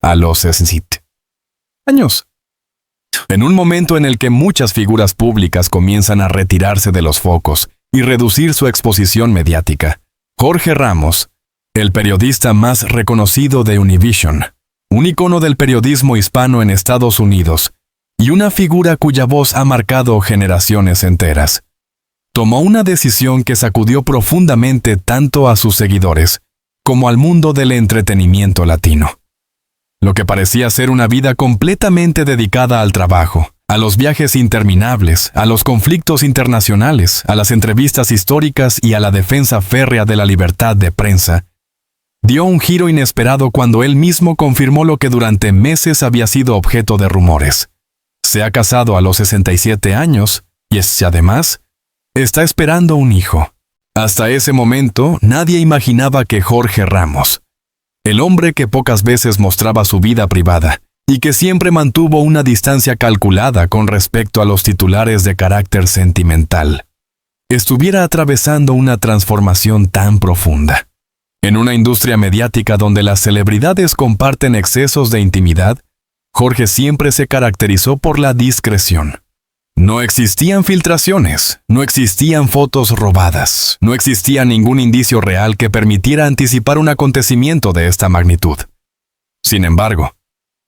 a los 60 años. En un momento en el que muchas figuras públicas comienzan a retirarse de los focos y reducir su exposición mediática, Jorge Ramos, el periodista más reconocido de Univision, un icono del periodismo hispano en Estados Unidos y una figura cuya voz ha marcado generaciones enteras, tomó una decisión que sacudió profundamente tanto a sus seguidores como al mundo del entretenimiento latino. Lo que parecía ser una vida completamente dedicada al trabajo, a los viajes interminables, a los conflictos internacionales, a las entrevistas históricas y a la defensa férrea de la libertad de prensa, dio un giro inesperado cuando él mismo confirmó lo que durante meses había sido objeto de rumores. Se ha casado a los 67 años y además está esperando un hijo. Hasta ese momento, nadie imaginaba que Jorge Ramos, el hombre que pocas veces mostraba su vida privada y que siempre mantuvo una distancia calculada con respecto a los titulares de carácter sentimental, estuviera atravesando una transformación tan profunda. En una industria mediática donde las celebridades comparten excesos de intimidad, Jorge siempre se caracterizó por la discreción. No existían filtraciones, no existían fotos robadas, no existía ningún indicio real que permitiera anticipar un acontecimiento de esta magnitud. Sin embargo,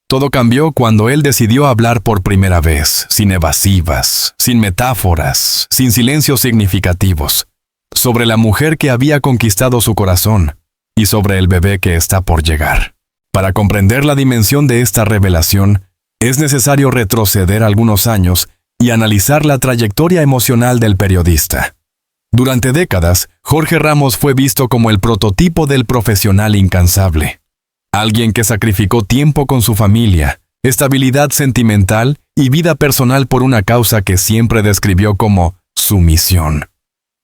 todo cambió cuando él decidió hablar por primera vez, sin evasivas, sin metáforas, sin silencios significativos, sobre la mujer que había conquistado su corazón y sobre el bebé que está por llegar. Para comprender la dimensión de esta revelación, es necesario retroceder algunos años y analizar la trayectoria emocional del periodista. Durante décadas, Jorge Ramos fue visto como el prototipo del profesional incansable. Alguien que sacrificó tiempo con su familia, estabilidad sentimental y vida personal por una causa que siempre describió como su misión.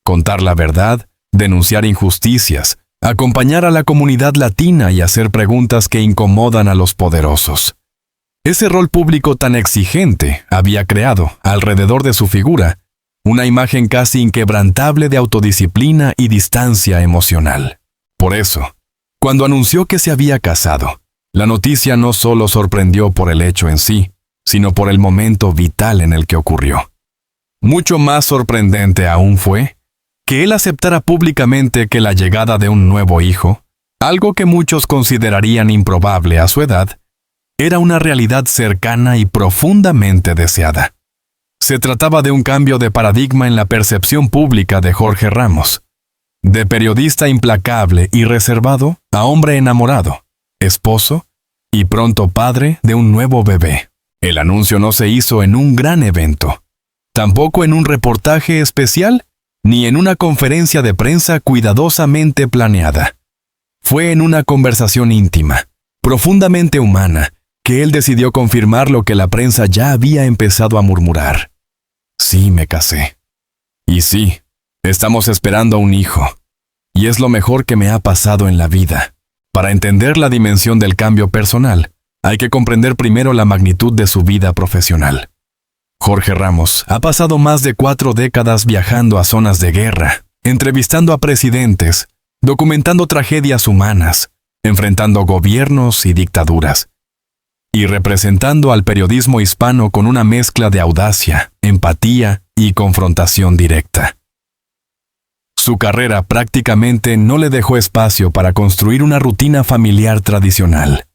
Contar la verdad, denunciar injusticias, acompañar a la comunidad latina y hacer preguntas que incomodan a los poderosos. Ese rol público tan exigente había creado, alrededor de su figura, una imagen casi inquebrantable de autodisciplina y distancia emocional. Por eso, cuando anunció que se había casado, la noticia no solo sorprendió por el hecho en sí, sino por el momento vital en el que ocurrió. Mucho más sorprendente aún fue que él aceptara públicamente que la llegada de un nuevo hijo, algo que muchos considerarían improbable a su edad, era una realidad cercana y profundamente deseada. Se trataba de un cambio de paradigma en la percepción pública de Jorge Ramos, de periodista implacable y reservado a hombre enamorado, esposo y pronto padre de un nuevo bebé. El anuncio no se hizo en un gran evento, tampoco en un reportaje especial, ni en una conferencia de prensa cuidadosamente planeada. Fue en una conversación íntima, profundamente humana, que él decidió confirmar lo que la prensa ya había empezado a murmurar. Sí, me casé. Y sí, estamos esperando un hijo. Y es lo mejor que me ha pasado en la vida. Para entender la dimensión del cambio personal, hay que comprender primero la magnitud de su vida profesional. Jorge Ramos ha pasado más de 4 décadas viajando a zonas de guerra, entrevistando a presidentes, documentando tragedias humanas, enfrentando gobiernos y dictaduras, y representando al periodismo hispano con una mezcla de audacia, empatía y confrontación directa. Su carrera prácticamente no le dejó espacio para construir una rutina familiar tradicional.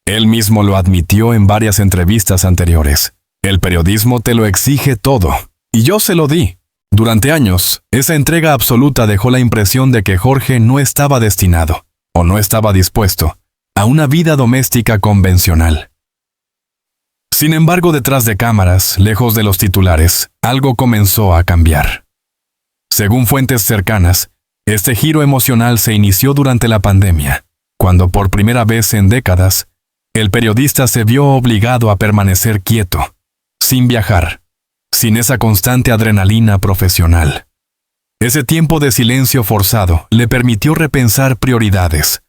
Él mismo lo admitió en varias entrevistas anteriores. El periodismo te lo exige todo, y yo se lo di. Durante años, esa entrega absoluta dejó la impresión de que Jorge no estaba destinado, o no estaba dispuesto, a una vida doméstica convencional. Sin embargo, detrás de cámaras, lejos de los titulares, algo comenzó a cambiar. Según fuentes cercanas, este giro emocional se inició durante la pandemia, cuando por primera vez en décadas, el periodista se vio obligado a permanecer quieto, sin viajar, sin esa constante adrenalina profesional. Ese tiempo de silencio forzado le permitió repensar prioridades,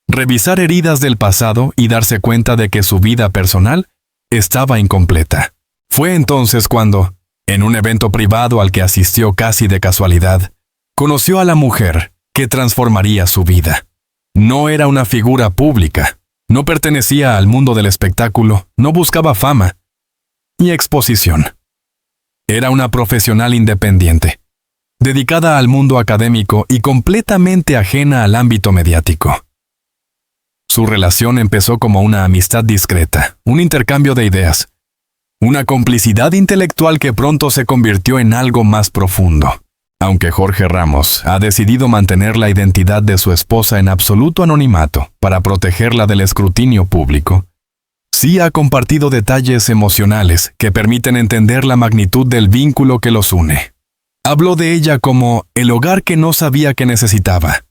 revisar heridas del pasado y darse cuenta de que su vida personal estaba incompleta. Fue entonces cuando, en un evento privado al que asistió casi de casualidad, conoció a la mujer que transformaría su vida. No era una figura pública, No pertenecía al mundo del espectáculo, no buscaba fama ni exposición. Era una profesional independiente, dedicada al mundo académico y completamente ajena al ámbito mediático. Su relación empezó como una amistad discreta, un intercambio de ideas, una complicidad intelectual que pronto se convirtió en algo más profundo. Aunque Jorge Ramos ha decidido mantener la identidad de su esposa en absoluto anonimato para protegerla del escrutinio público, sí ha compartido detalles emocionales que permiten entender la magnitud del vínculo que los une. Habló de ella como el hogar que no sabía que necesitaba,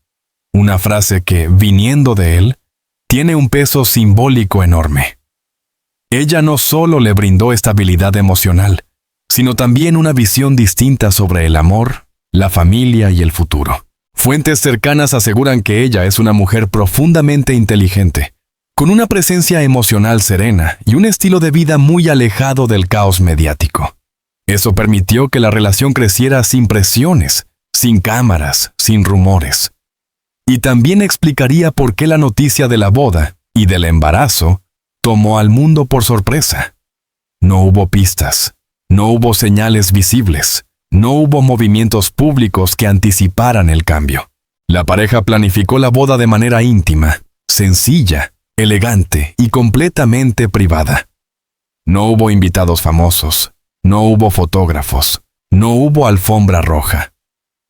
una frase que, viniendo de él, tiene un peso simbólico enorme. Ella no solo le brindó estabilidad emocional, sino también una visión distinta sobre el amor, la familia y el futuro. Fuentes cercanas aseguran que ella es una mujer profundamente inteligente, con una presencia emocional serena y un estilo de vida muy alejado del caos mediático. Eso permitió que la relación creciera sin presiones, sin cámaras, sin rumores. Y también explicaría por qué la noticia de la boda y del embarazo tomó al mundo por sorpresa. No hubo pistas, no hubo señales visibles, no hubo movimientos públicos que anticiparan el cambio. La pareja planificó la boda de manera íntima, sencilla, elegante y completamente privada. No hubo invitados famosos, no hubo fotógrafos, no hubo alfombra roja.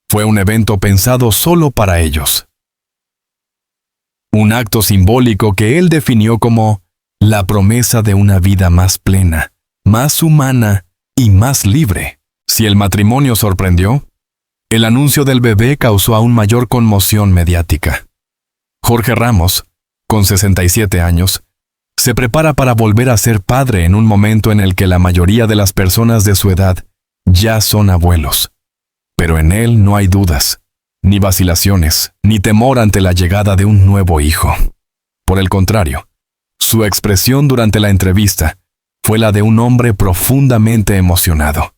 Fue un evento pensado solo para ellos. Un acto simbólico que él definió como la promesa de una vida más plena, más humana y más libre. Si el matrimonio sorprendió, el anuncio del bebé causó aún mayor conmoción mediática. Jorge Ramos, con 67 años, se prepara para volver a ser padre en un momento en el que la mayoría de las personas de su edad ya son abuelos. Pero en él no hay dudas, ni vacilaciones, ni temor ante la llegada de un nuevo hijo. Por el contrario, su expresión durante la entrevista fue la de un hombre profundamente emocionado,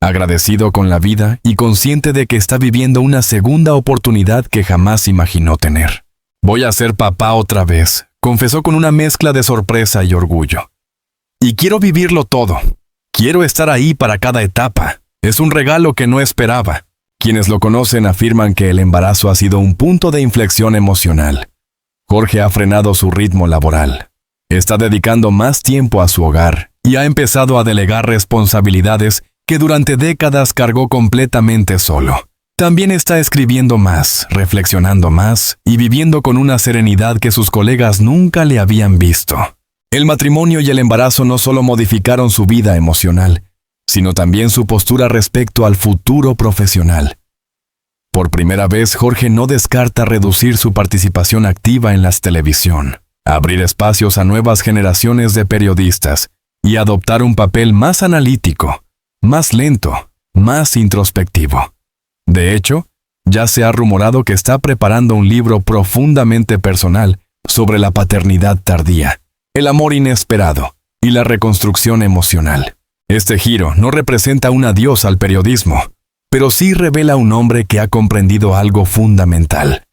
agradecido con la vida y consciente de que está viviendo una segunda oportunidad que jamás imaginó tener. Voy a ser papá otra vez, confesó con una mezcla de sorpresa y orgullo. Y quiero vivirlo todo. Quiero estar ahí para cada etapa. Es un regalo que no esperaba. Quienes lo conocen afirman que el embarazo ha sido un punto de inflexión emocional. Jorge ha frenado su ritmo laboral. Está dedicando más tiempo a su hogar y ha empezado a delegar responsabilidades que durante décadas cargó completamente solo. También está escribiendo más, reflexionando más y viviendo con una serenidad que sus colegas nunca le habían visto. El matrimonio y el embarazo no solo modificaron su vida emocional, sino también su postura respecto al futuro profesional. Por primera vez, Jorge no descarta reducir su participación activa en la televisión, abrir espacios a nuevas generaciones de periodistas y adoptar un papel más analítico, más lento, más introspectivo. De hecho, ya se ha rumorado que está preparando un libro profundamente personal sobre la paternidad tardía, el amor inesperado y la reconstrucción emocional. Este giro no representa un adiós al periodismo, pero sí revela un hombre que ha comprendido algo fundamental: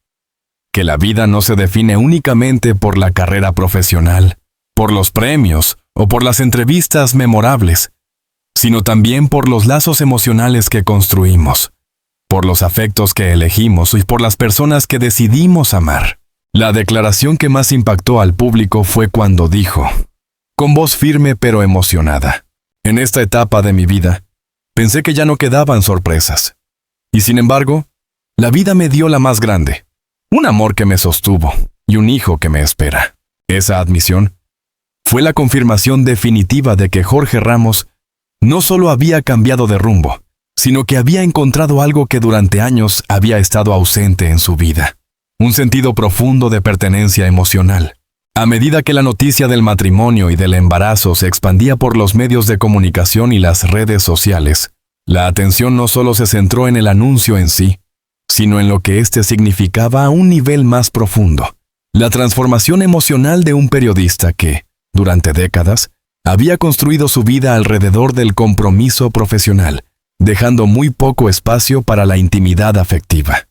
que la vida no se define únicamente por la carrera profesional, por los premios o por las entrevistas memorables, sino también por los lazos emocionales que construimos, por los afectos que elegimos y por las personas que decidimos amar. La declaración que más impactó al público fue cuando dijo, con voz firme pero emocionada: en esta etapa de mi vida, pensé que ya no quedaban sorpresas. Y sin embargo, la vida me dio la más grande, un amor que me sostuvo y un hijo que me espera. Esa admisión fue la confirmación definitiva de que Jorge Ramos no solo había cambiado de rumbo, sino que había encontrado algo que durante años había estado ausente en su vida: un sentido profundo de pertenencia emocional. A medida que la noticia del matrimonio y del embarazo se expandía por los medios de comunicación y las redes sociales, la atención no solo se centró en el anuncio en sí, sino en lo que éste significaba a un nivel más profundo: la transformación emocional de un periodista que, durante décadas, había construido su vida alrededor del compromiso profesional, dejando muy poco espacio para la intimidad afectiva.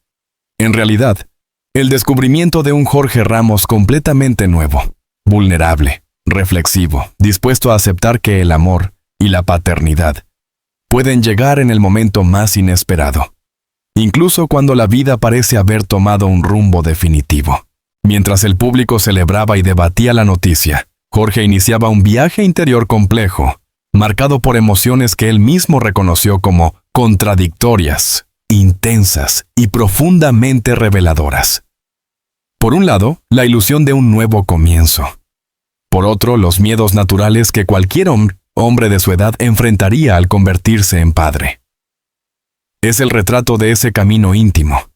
En realidad, el descubrimiento de un Jorge Ramos completamente nuevo, vulnerable, reflexivo, dispuesto a aceptar que el amor y la paternidad pueden llegar en el momento más inesperado, incluso cuando la vida parece haber tomado un rumbo definitivo. Mientras el público celebraba y debatía la noticia, Jorge iniciaba un viaje interior complejo, marcado por emociones que él mismo reconoció como contradictorias, intensas y profundamente reveladoras. Por un lado, la ilusión de un nuevo comienzo. Por otro, los miedos naturales que cualquier hombre de su edad enfrentaría al convertirse en padre. Es el retrato de ese camino íntimo.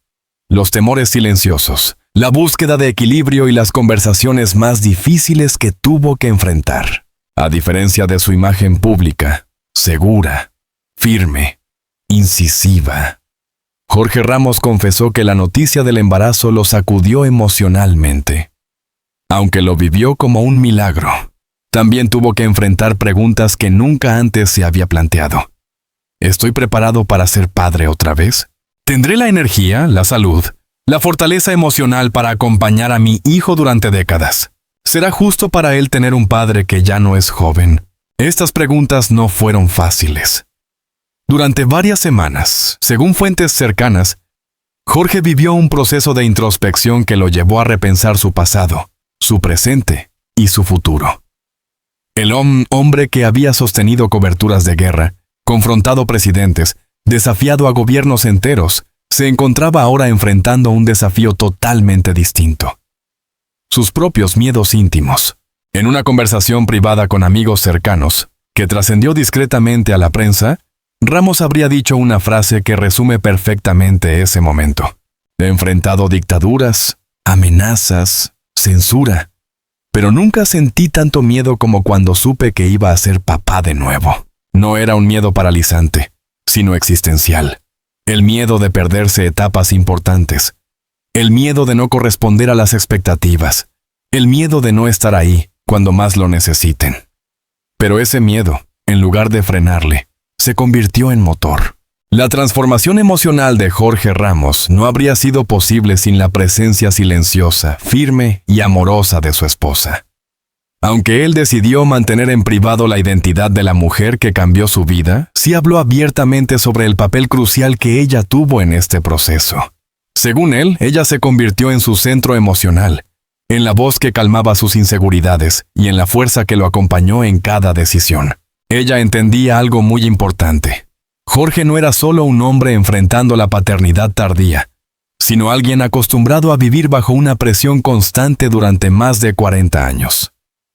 Los temores silenciosos, la búsqueda de equilibrio y las conversaciones más difíciles que tuvo que enfrentar. A diferencia de su imagen pública, segura, firme, incisiva. Jorge Ramos confesó que la noticia del embarazo lo sacudió emocionalmente. Aunque lo vivió como un milagro, también tuvo que enfrentar preguntas que nunca antes se había planteado. ¿Estoy preparado para ser padre otra vez? ¿Tendré la energía, la salud, la fortaleza emocional para acompañar a mi hijo durante décadas? ¿Será justo para él tener un padre que ya no es joven? Estas preguntas no fueron fáciles. Durante varias semanas, según fuentes cercanas, Jorge vivió un proceso de introspección que lo llevó a repensar su pasado, su presente y su futuro. El hombre que había sostenido coberturas de guerra, confrontado presidentes, desafiado a gobiernos enteros, se encontraba ahora enfrentando un desafío totalmente distinto. Sus propios miedos íntimos. En una conversación privada con amigos cercanos, que trascendió discretamente a la prensa, Ramos habría dicho una frase que resume perfectamente ese momento. He enfrentado dictaduras, amenazas, censura, pero nunca sentí tanto miedo como cuando supe que iba a ser papá de nuevo. No era un miedo paralizante, sino existencial. El miedo de perderse etapas importantes. El miedo de no corresponder a las expectativas. El miedo de no estar ahí cuando más lo necesiten. Pero ese miedo, en lugar de frenarle, se convirtió en motor. La transformación emocional de Jorge Ramos no habría sido posible sin la presencia silenciosa, firme y amorosa de su esposa. Aunque él decidió mantener en privado la identidad de la mujer que cambió su vida, sí habló abiertamente sobre el papel crucial que ella tuvo en este proceso. Según él, ella se convirtió en su centro emocional, en la voz que calmaba sus inseguridades y en la fuerza que lo acompañó en cada decisión. Ella entendía algo muy importante. Jorge no era solo un hombre enfrentando la paternidad tardía, sino alguien acostumbrado a vivir bajo una presión constante durante más de 40 años.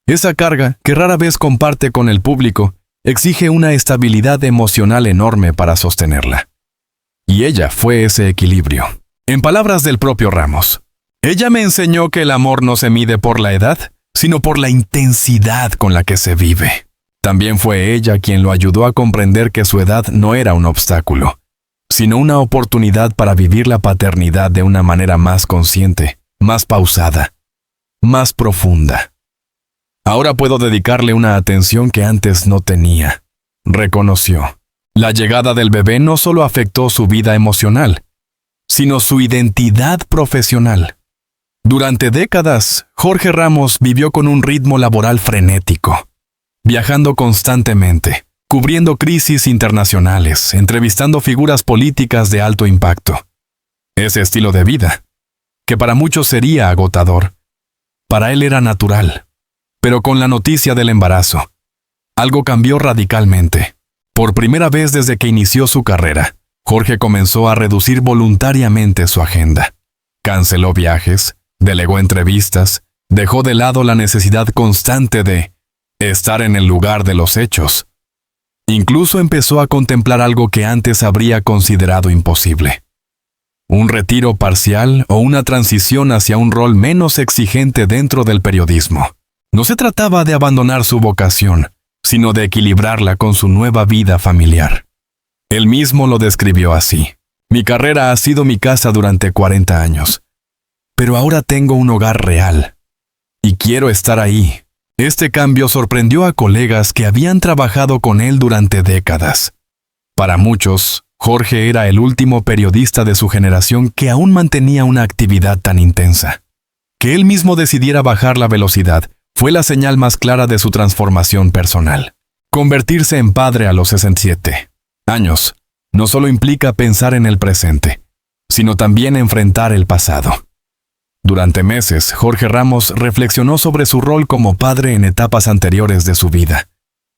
Esa carga, que rara vez comparte con el público, exige una estabilidad emocional enorme para sostenerla. Y ella fue ese equilibrio. En palabras del propio Ramos, ella me enseñó que el amor no se mide por la edad, sino por la intensidad con la que se vive. También fue ella quien lo ayudó a comprender que su edad no era un obstáculo, sino una oportunidad para vivir la paternidad de una manera más consciente, más pausada, más profunda. Ahora puedo dedicarle una atención que antes no tenía, reconoció. La llegada del bebé no solo afectó su vida emocional, sino su identidad profesional. Durante décadas, Jorge Ramos vivió con un ritmo laboral frenético, viajando constantemente, cubriendo crisis internacionales, entrevistando figuras políticas de alto impacto. Ese estilo de vida, que para muchos sería agotador, para él era natural. Pero con la noticia del embarazo, algo cambió radicalmente. Por primera vez desde que inició su carrera, Jorge comenzó a reducir voluntariamente su agenda. Canceló viajes, delegó entrevistas, dejó de lado la necesidad constante de estar en el lugar de los hechos. Incluso empezó a contemplar algo que antes habría considerado imposible. Un retiro parcial o una transición hacia un rol menos exigente dentro del periodismo. No se trataba de abandonar su vocación, sino de equilibrarla con su nueva vida familiar. Él mismo lo describió así. Mi carrera ha sido mi casa durante 40 años, pero ahora tengo un hogar real, y quiero estar ahí. Este cambio sorprendió a colegas que habían trabajado con él durante décadas. Para muchos, Jorge era el último periodista de su generación que aún mantenía una actividad tan intensa. Que él mismo decidiera bajar la velocidad fue la señal más clara de su transformación personal. Convertirse en padre a los 67 años no solo implica pensar en el presente, sino también enfrentar el pasado. Durante meses, Jorge Ramos reflexionó sobre su rol como padre en etapas anteriores de su vida,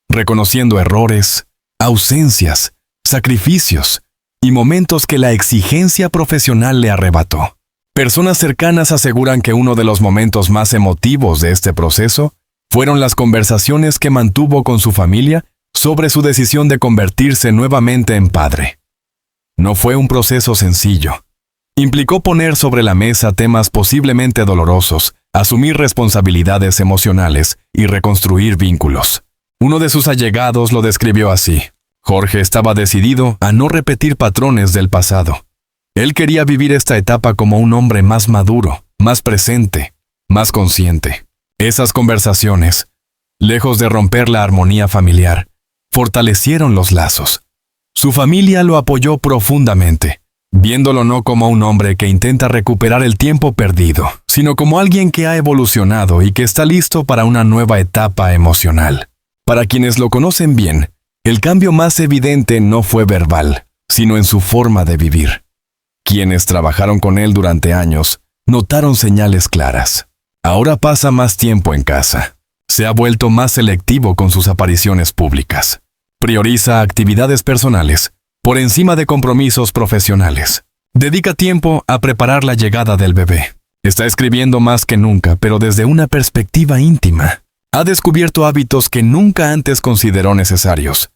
reconociendo errores, ausencias, sacrificios y momentos que la exigencia profesional le arrebató. Personas cercanas aseguran que uno de los momentos más emotivos de este proceso fueron las conversaciones que mantuvo con su familia sobre su decisión de convertirse nuevamente en padre. No fue un proceso sencillo. Implicó poner sobre la mesa temas posiblemente dolorosos, asumir responsabilidades emocionales y reconstruir vínculos. Uno de sus allegados lo describió así: Jorge estaba decidido a no repetir patrones del pasado. Él quería vivir esta etapa como un hombre más maduro, más presente, más consciente. Esas conversaciones, lejos de romper la armonía familiar, fortalecieron los lazos. Su familia lo apoyó profundamente, viéndolo no como un hombre que intenta recuperar el tiempo perdido, sino como alguien que ha evolucionado y que está listo para una nueva etapa emocional. Para quienes lo conocen bien, el cambio más evidente no fue verbal, sino en su forma de vivir. Quienes trabajaron con él durante años notaron señales claras. Ahora pasa más tiempo en casa. Se ha vuelto más selectivo con sus apariciones públicas. Prioriza actividades personales por encima de compromisos profesionales. Dedica tiempo a preparar la llegada del bebé. Está escribiendo más que nunca, pero desde una perspectiva íntima. Ha descubierto hábitos que nunca antes consideró necesarios.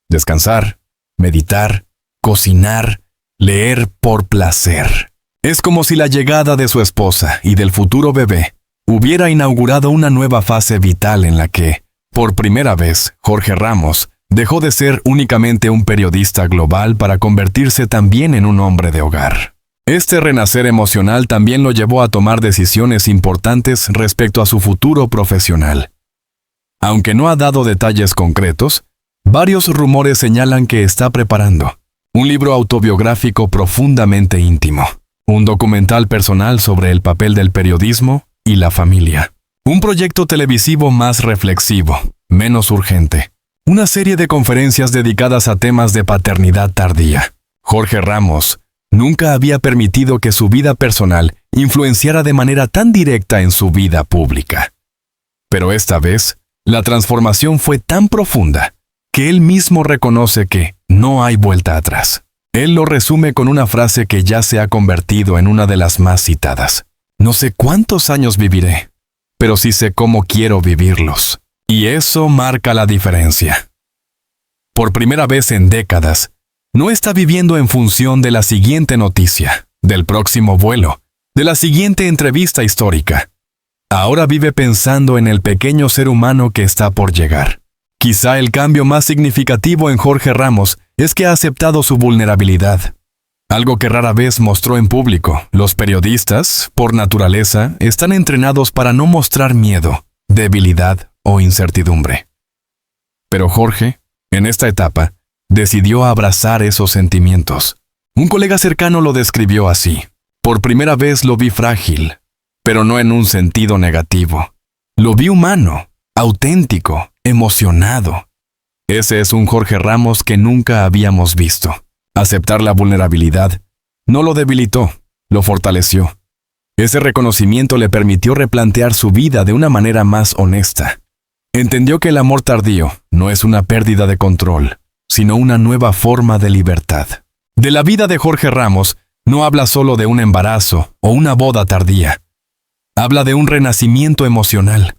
Descansar, meditar, cocinar, leer por placer. Es como si la llegada de su esposa y del futuro bebé hubiera inaugurado una nueva fase vital en la que, por primera vez, Jorge Ramos dejó de ser únicamente un periodista global para convertirse también en un hombre de hogar. Este renacer emocional también lo llevó a tomar decisiones importantes respecto a su futuro profesional. Aunque no ha dado detalles concretos, varios rumores señalan que está preparando un libro autobiográfico profundamente íntimo, un documental personal sobre el papel del periodismo y la familia, un proyecto televisivo más reflexivo, menos urgente, una serie de conferencias dedicadas a temas de paternidad tardía. Jorge Ramos nunca había permitido que su vida personal influenciara de manera tan directa en su vida pública. Pero esta vez, la transformación fue tan profunda que él mismo reconoce que no hay vuelta atrás. Él lo resume con una frase que ya se ha convertido en una de las más citadas. No sé cuántos años viviré, pero sí sé cómo quiero vivirlos. Y eso marca la diferencia. Por primera vez en décadas, no está viviendo en función de la siguiente noticia, del próximo vuelo, de la siguiente entrevista histórica. Ahora vive pensando en el pequeño ser humano que está por llegar. Quizá el cambio más significativo en Jorge Ramos es que ha aceptado su vulnerabilidad. Algo que rara vez mostró en público. Los periodistas, por naturaleza, están entrenados para no mostrar miedo, debilidad o incertidumbre. Pero Jorge, en esta etapa, decidió abrazar esos sentimientos. Un colega cercano lo describió así: por primera vez lo vi frágil, pero no en un sentido negativo. Lo vi humano, auténtico, emocionado. Ese es un Jorge Ramos que nunca habíamos visto. Aceptar la vulnerabilidad no lo debilitó, lo fortaleció. Ese reconocimiento le permitió replantear su vida de una manera más honesta. Entendió que el amor tardío no es una pérdida de control, sino una nueva forma de libertad. De la vida de Jorge Ramos no habla solo de un embarazo o una boda tardía. Habla de un renacimiento emocional,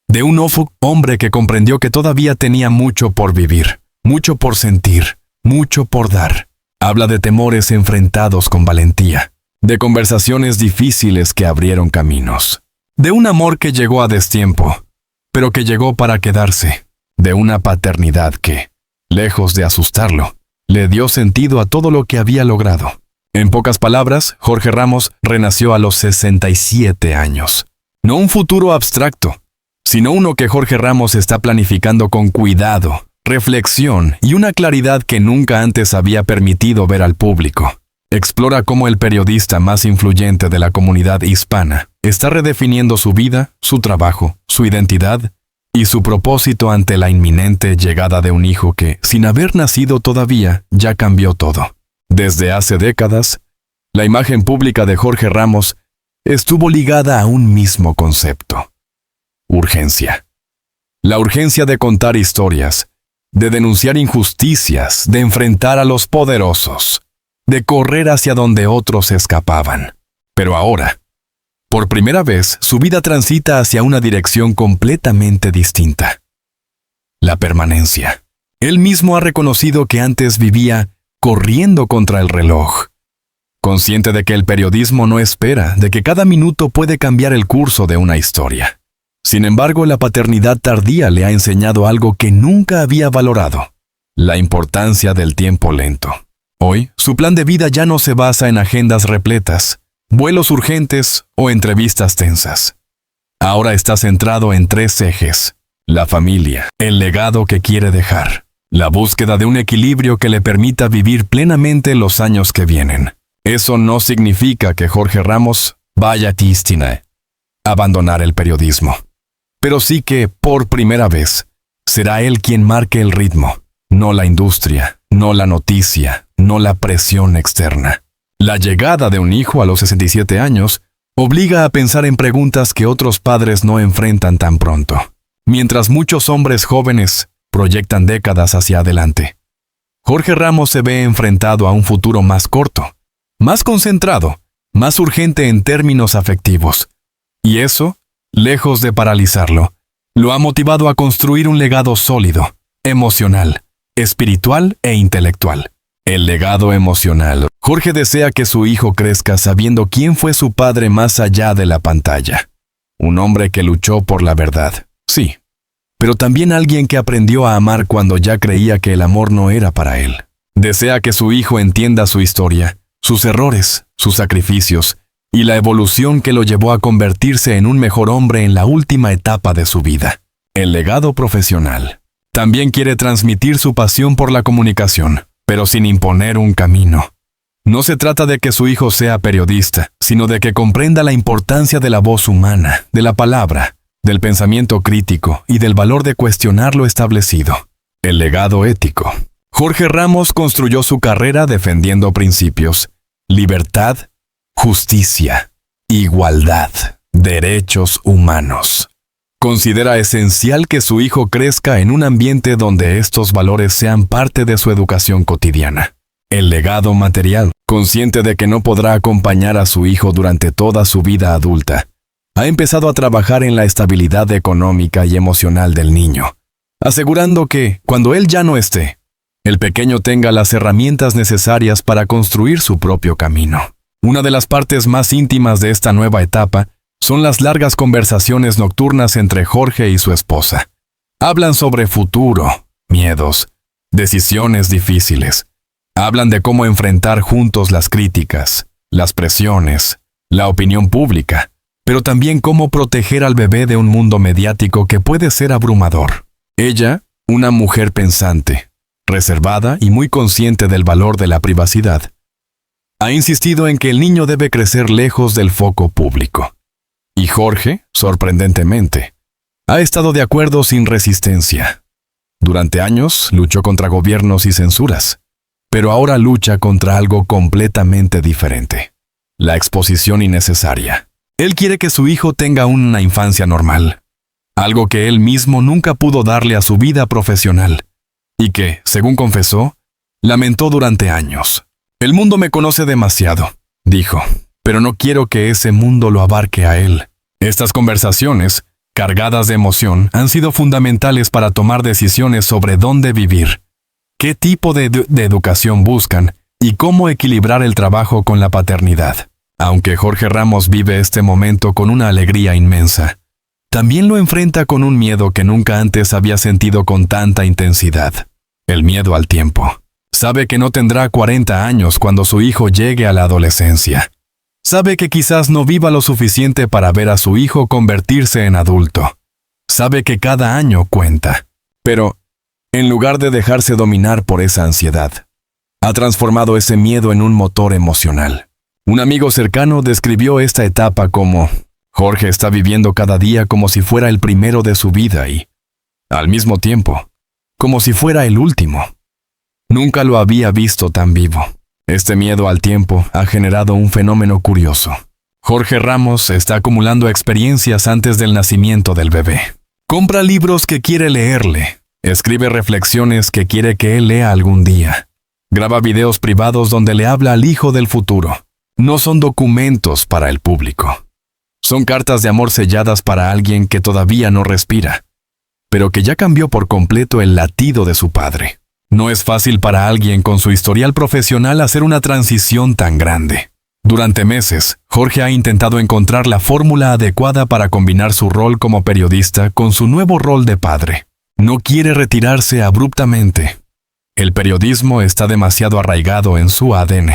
de un hombre que comprendió que todavía tenía mucho por vivir, mucho por sentir, mucho por dar. Habla de temores enfrentados con valentía, de conversaciones difíciles que abrieron caminos, de un amor que llegó a destiempo, pero que llegó para quedarse, de una paternidad que, lejos de asustarlo, le dio sentido a todo lo que había logrado. En pocas palabras, Jorge Ramos renació a los 67 años. No un futuro abstracto, sino uno que Jorge Ramos está planificando con cuidado, reflexión y una claridad que nunca antes había permitido ver al público. Explora cómo el periodista más influyente de la comunidad hispana está redefiniendo su vida, su trabajo, su identidad y su propósito ante la inminente llegada de un hijo que, sin haber nacido todavía, ya cambió todo. Desde hace décadas, la imagen pública de Jorge Ramos estuvo ligada a un mismo concepto: urgencia. La urgencia de contar historias, de denunciar injusticias, de enfrentar a los poderosos, de correr hacia donde otros escapaban. Pero ahora, por primera vez, su vida transita hacia una dirección completamente distinta: la permanencia. Él mismo ha reconocido que antes vivía corriendo contra el reloj, consciente de que el periodismo no espera, de que cada minuto puede cambiar el curso de una historia. Sin embargo, la paternidad tardía le ha enseñado algo que nunca había valorado: la importancia del tiempo lento. Hoy, su plan de vida ya no se basa en agendas repletas, vuelos urgentes o entrevistas tensas. Ahora está centrado en 3 ejes: la familia, el legado que quiere dejar, la búsqueda de un equilibrio que le permita vivir plenamente los años que vienen. Eso no significa que Jorge Ramos vaya a abandonar el periodismo, pero sí que, por primera vez, será él quien marque el ritmo, no la industria, no la noticia, no la presión externa. La llegada de un hijo a los 67 años obliga a pensar en preguntas que otros padres no enfrentan tan pronto. Mientras muchos hombres jóvenes proyectan décadas hacia adelante, Jorge Ramos se ve enfrentado a un futuro más corto, más concentrado, más urgente en términos afectivos. Y eso, lejos de paralizarlo, lo ha motivado a construir un legado sólido, emocional, espiritual e intelectual. El legado emocional. Jorge desea que su hijo crezca sabiendo quién fue su padre más allá de la pantalla. Un hombre que luchó por la verdad, sí, pero también alguien que aprendió a amar cuando ya creía que el amor no era para él. Desea que su hijo entienda su historia, sus errores, sus sacrificios y la evolución que lo llevó a convertirse en un mejor hombre en la última etapa de su vida. El legado profesional. También quiere transmitir su pasión por la comunicación, pero sin imponer un camino. No se trata de que su hijo sea periodista, sino de que comprenda la importancia de la voz humana, de la palabra, del pensamiento crítico y del valor de cuestionar lo establecido. El legado ético. Jorge Ramos construyó su carrera defendiendo principios: libertad, justicia, igualdad, derechos humanos. Considera esencial que su hijo crezca en un ambiente donde estos valores sean parte de su educación cotidiana. El legado material. Consciente de que no podrá acompañar a su hijo durante toda su vida adulta, ha empezado a trabajar en la estabilidad económica y emocional del niño, asegurando que, cuando él ya no esté, el pequeño tenga las herramientas necesarias para construir su propio camino. Una de las partes más íntimas de esta nueva etapa son las largas conversaciones nocturnas entre Jorge y su esposa. Hablan sobre futuro, miedos, decisiones difíciles. Hablan de cómo enfrentar juntos las críticas, las presiones, la opinión pública, pero también cómo proteger al bebé de un mundo mediático que puede ser abrumador. Ella, una mujer pensante, reservada y muy consciente del valor de la privacidad, ha insistido en que el niño debe crecer lejos del foco público. Y Jorge, sorprendentemente, ha estado de acuerdo sin resistencia. Durante años luchó contra gobiernos y censuras, pero ahora lucha contra algo completamente diferente: la exposición innecesaria. Él quiere que su hijo tenga una infancia normal, algo que él mismo nunca pudo darle a su vida profesional, y que, según confesó, lamentó durante años. El mundo me conoce demasiado, dijo, pero no quiero que ese mundo lo abarque a él. Estas conversaciones, cargadas de emoción, han sido fundamentales para tomar decisiones sobre dónde vivir, qué tipo de educación buscan y cómo equilibrar el trabajo con la paternidad. Aunque Jorge Ramos vive este momento con una alegría inmensa, también lo enfrenta con un miedo que nunca antes había sentido con tanta intensidad: el miedo al tiempo. Sabe que no tendrá 40 años cuando su hijo llegue a la adolescencia. Sabe que quizás no viva lo suficiente para ver a su hijo convertirse en adulto. Sabe que cada año cuenta. Pero, en lugar de dejarse dominar por esa ansiedad, ha transformado ese miedo en un motor emocional. Un amigo cercano describió esta etapa como: Jorge está viviendo cada día como si fuera el primero de su vida y, al mismo tiempo, como si fuera el último. Nunca lo había visto tan vivo. Este miedo al tiempo ha generado un fenómeno curioso. Jorge Ramos está acumulando experiencias antes del nacimiento del bebé. Compra libros que quiere leerle. Escribe reflexiones que quiere que él lea algún día. Graba videos privados donde le habla al hijo del futuro. No son documentos para el público. Son cartas de amor selladas para alguien que todavía no respira, pero que ya cambió por completo el latido de su padre. No es fácil para alguien con su historial profesional hacer una transición tan grande. Durante meses, Jorge ha intentado encontrar la fórmula adecuada para combinar su rol como periodista con su nuevo rol de padre. No quiere retirarse abruptamente. El periodismo está demasiado arraigado en su ADN.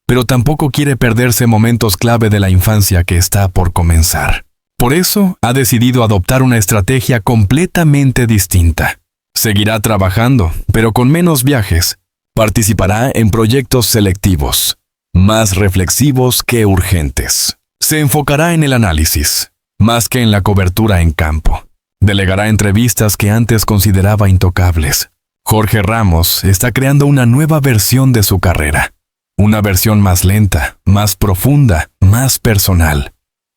Pero tampoco quiere perderse momentos clave de la infancia que está por comenzar. Por eso, ha decidido adoptar una estrategia completamente distinta. Seguirá trabajando, pero con menos viajes. Participará en proyectos selectivos, más reflexivos que urgentes. Se enfocará en el análisis, más que en la cobertura en campo. Delegará entrevistas que antes consideraba intocables. Jorge Ramos está creando una nueva versión de su carrera. Una versión más lenta, más profunda, más personal.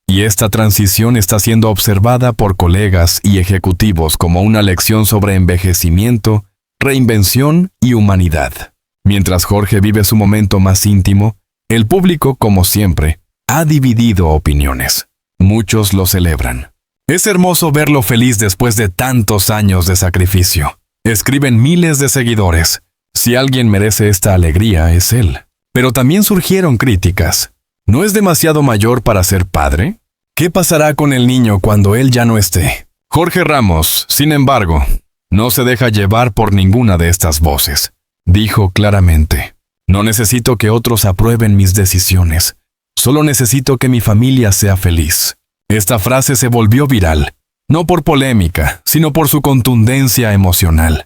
Y esta transición está siendo observada por colegas y ejecutivos como una lección sobre envejecimiento, reinvención y humanidad. Mientras Jorge vive su momento más íntimo, el público, como siempre, ha dividido opiniones. Muchos lo celebran. Es hermoso verlo feliz después de tantos años de sacrificio. Escriben miles de seguidores. Si alguien merece esta alegría, es él. Pero también surgieron críticas. ¿No es demasiado mayor para ser padre? ¿Qué pasará con el niño cuando él ya no esté? Jorge Ramos, sin embargo, no se deja llevar por ninguna de estas voces. Dijo claramente: no necesito que otros aprueben mis decisiones. Solo necesito que mi familia sea feliz. Esta frase se volvió viral, no por polémica, sino por su contundencia emocional.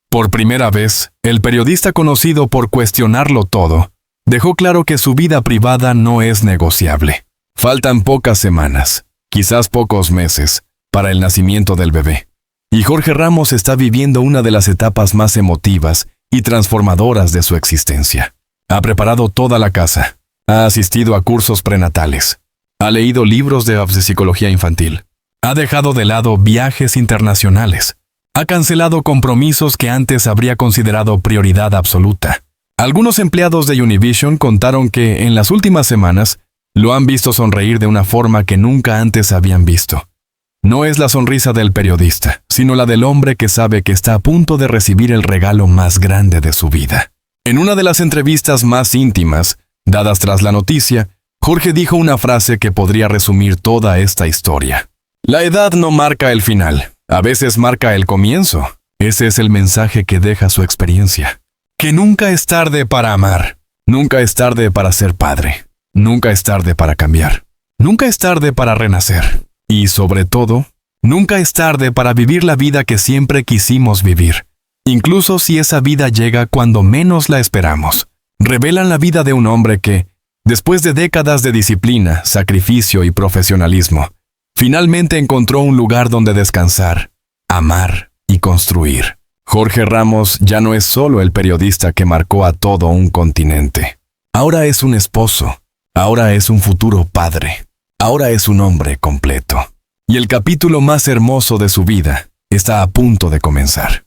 Por primera vez, el periodista conocido por cuestionarlo todo, dejó claro que su vida privada no es negociable. Faltan pocas semanas, quizás pocos meses, para el nacimiento del bebé. Y Jorge Ramos está viviendo una de las etapas más emotivas y transformadoras de su existencia. Ha preparado toda la casa, ha asistido a cursos prenatales, ha leído libros de psicología infantil, ha dejado de lado viajes internacionales, ha cancelado compromisos que antes habría considerado prioridad absoluta. Algunos empleados de Univision contaron que, en las últimas semanas, lo han visto sonreír de una forma que nunca antes habían visto. No es la sonrisa del periodista, sino la del hombre que sabe que está a punto de recibir el regalo más grande de su vida. En una de las entrevistas más íntimas, dadas tras la noticia, Jorge dijo una frase que podría resumir toda esta historia. La edad no marca el final. A veces marca el comienzo. Ese es el mensaje que deja su experiencia. Que nunca es tarde para amar. Nunca es tarde para ser padre. Nunca es tarde para cambiar. Nunca es tarde para renacer. Y, sobre todo, nunca es tarde para vivir la vida que siempre quisimos vivir. Incluso si esa vida llega cuando menos la esperamos. Revelan la vida de un hombre que, después de décadas de disciplina, sacrificio y profesionalismo, finalmente encontró un lugar donde descansar, amar y construir. Jorge Ramos ya no es solo el periodista que marcó a todo un continente. Ahora es un esposo. Ahora es un futuro padre. Ahora es un hombre completo. Y el capítulo más hermoso de su vida está a punto de comenzar.